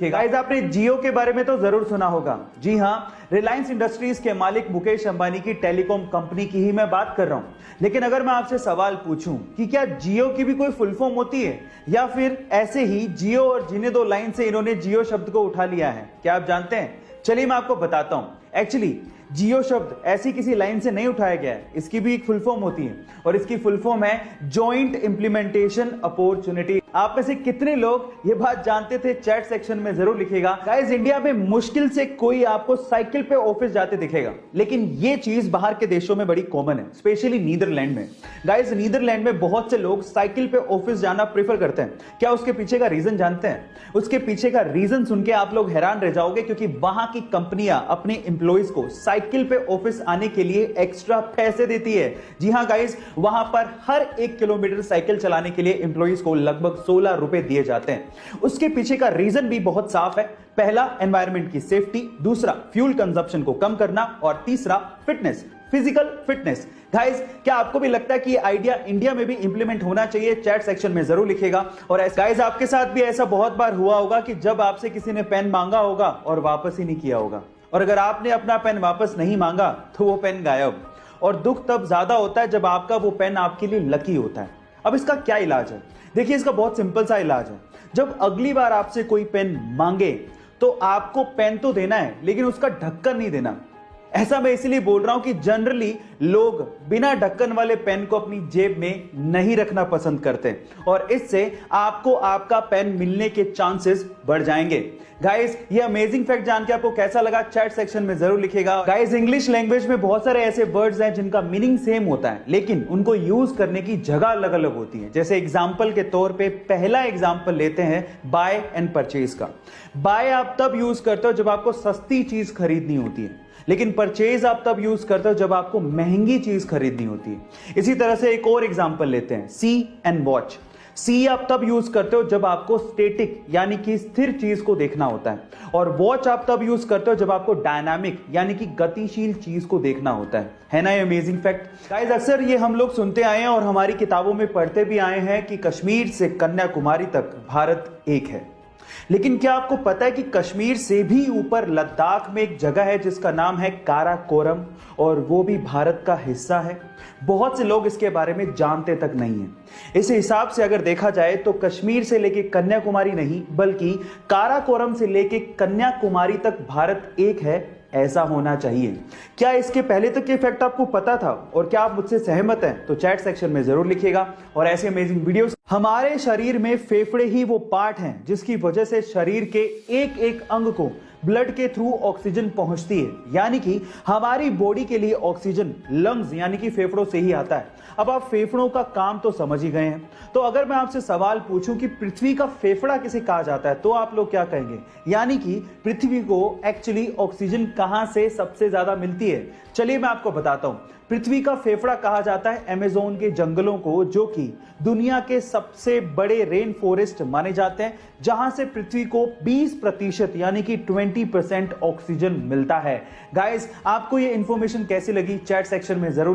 Guys, आपने जियो के बारे में तो जरूर सुना होगा। जी हाँ, रिलायंस इंडस्ट्रीज के मालिक मुकेश अंबानी की टेलीकॉम कंपनी की ही मैं बात कर रहा हूं। लेकिन अगर मैं आपसे सवाल पूछूं कि क्या जियो की भी कोई फुल फॉर्म होती है, या फिर ऐसे ही जियो और जीने दो लाइन से इन्होंने जियो शब्द को उठा लिया है, क्या आप जानते हैं? चलिए मैं आपको बताता हूं। एक्चुअली जियो शब्द ऐसी किसी लाइन से नहीं उठाया गया है, इसकी भी एक फुल फॉर्म होती है और इसकी फुल फॉर्म है जॉइंट इंप्लीमेंटेशन अपॉर्चुनिटी। आप में से कितने लोग ये बात जानते थे? चैट सेक्शन में जरूर लिखिएगा। गाइस, इंडिया में मुश्किल से कोई आपको साइकिल पे ऑफिस जाते दिखेगा, लेकिन ये चीज बाहर के देशों में बड़ी कॉमन है, स्पेशली नीदरलैंड में। गाइस, नीदरलैंड में बहुत से लोग साइकिल पे ऑफिस जाना प्रेफर करते हैं। क्या उसके पीछे का रीजन जानते हैं? उसके पीछे का रीजन सुन के आप लोग हैरान रह जाओगे, क्योंकि वहां की कंपनियां अपने एम्प्लॉइज को साइकिल पे ऑफिस आने के लिए एक्स्ट्रा पैसे देती है। जी हां गाइस, वहां पर हर 1 किलोमीटर साइकिल चलाने के लिए एम्प्लॉइज को लगभग 16 रुपए दिए जाते हैं। उसके पीछे का रीजन भी बहुत साफ है। पहला, एनवायरनमेंट की सेफ्टी, दूसरा, फ्यूल कंजप्शन को कम करना, और तीसरा, फिटनेस, फिजिकल फिटनेस। गाइस, क्या आपको भी लगता है कि ये आइडिया इंडिया में भी इंप्लीमेंट होना चाहिए? चैट सेक्शन में जरूर लिखिएगा। और गाइस, आपके साथ भी ऐसा बहुत बार हुआ होगा कि जब आपसे किसी ने पेन मांगा होगा और वापस ही नहीं किया होगा, और अगर आपने अपना पेन वापस नहीं मांगा तो वो पेन गायब। और दुख तब ज्यादा होता है जब आपका वो पेन आपके लिए लकी होता है। अब इसका क्या इलाज है? देखिए, इसका बहुत सिंपल सा इलाज है। जब अगली बार आपसे कोई पेन मांगे तो आपको पेन तो देना है, लेकिन उसका ढक्कन नहीं देना। ऐसा मैं इसलिए बोल रहा हूं कि जनरली लोग बिना ढक्कन वाले पेन को अपनी जेब में नहीं रखना पसंद करते, और इससे आपको आपका पेन मिलने के चांसेस बढ़ जाएंगे। गाइस, ये अमेजिंग फैक्ट जान के आपको कैसा लगा? चैट सेक्शन में जरूर लिखिएगा। गाइस, इंग्लिश लैंग्वेज में बहुत सारे ऐसे वर्ड्स हैं जिनका मीनिंग सेम होता है, लेकिन उनको यूज करने की जगह अलग अलग होती है। जैसे एग्जाम्पल के तौर पे पहला एग्जाम्पल लेते हैं बाय एंड परचेज का। बाय आप तब यूज करते हो जब आपको सस्ती चीज खरीदनी होती है, लेकिन परचेज आप तब यूज करते हो जब आपको महंगी चीज खरीदनी होती है। इसी तरह से एक और एग्जांपल लेते हैं, सी एंड वॉच। सी आप तब यूज करते हो जब आपको स्टेटिक यानी कि स्थिर चीज को देखना होता है, और वॉच आप तब यूज करते हो जब आपको डायनामिक यानी कि गतिशील चीज को देखना होता है ना? ये अमेजिंग फैक्ट। गाइस, अक्सर ये हम लोग सुनते आए हैं और हमारी किताबों में पढ़ते भी आए हैं कि कश्मीर से कन्याकुमारी तक भारत एक है। लेकिन क्या आपको पता है कि कश्मीर से भी ऊपर लद्दाख में एक जगह है जिसका नाम है काराकोरम, और वो भी भारत का हिस्सा है? बहुत से लोग इसके बारे में जानते तक नहीं है। इस हिसाब से अगर देखा जाए तो कश्मीर से लेके कन्याकुमारी नहीं, बल्कि काराकोरम से लेके कन्याकुमारी तक भारत एक है, ऐसा होना चाहिए। क्या इसके पहले तक के फैक्ट आपको पता था, और क्या आप मुझसे सहमत हैं? तो चैट सेक्शन में जरूर लिखिएगा। और ऐसे अमेजिंग वीडियोस। हमारे शरीर में फेफड़े ही वो पार्ट हैं जिसकी वजह से शरीर के एक एक अंग को ब्लड के थ्रू ऑक्सीजन पहुंचती है, यानी कि हमारी बॉडी के लिए ऑक्सीजन लंग्स यानी कि फेफड़ों से ही आता है। अब आप फेफड़ों का काम तो समझ ही गए हैं, तो अगर मैं आपसे सवाल पूछूं कि पृथ्वी का फेफड़ा किसे कहा जाता है, तो आप लोग क्या कहेंगे? यानी कि पृथ्वी को एक्चुअली ऑक्सीजन कहां से सबसे ज्यादा मिलती है? चलिए मैं आपको बताता हूं। पृथ्वी का फेफड़ा कहा जाता है अमेज़न के जंगलों को, जो कि दुनिया के सबसे बड़े रेन फॉरेस्ट माने जाते हैं, जहां से पृथ्वी को 20% यानी कि 20% ऑक्सीजन मिलता है। गाइस, आपको ये इंफॉर्मेशन कैसी लगी? चैट सेक्शन में जरूर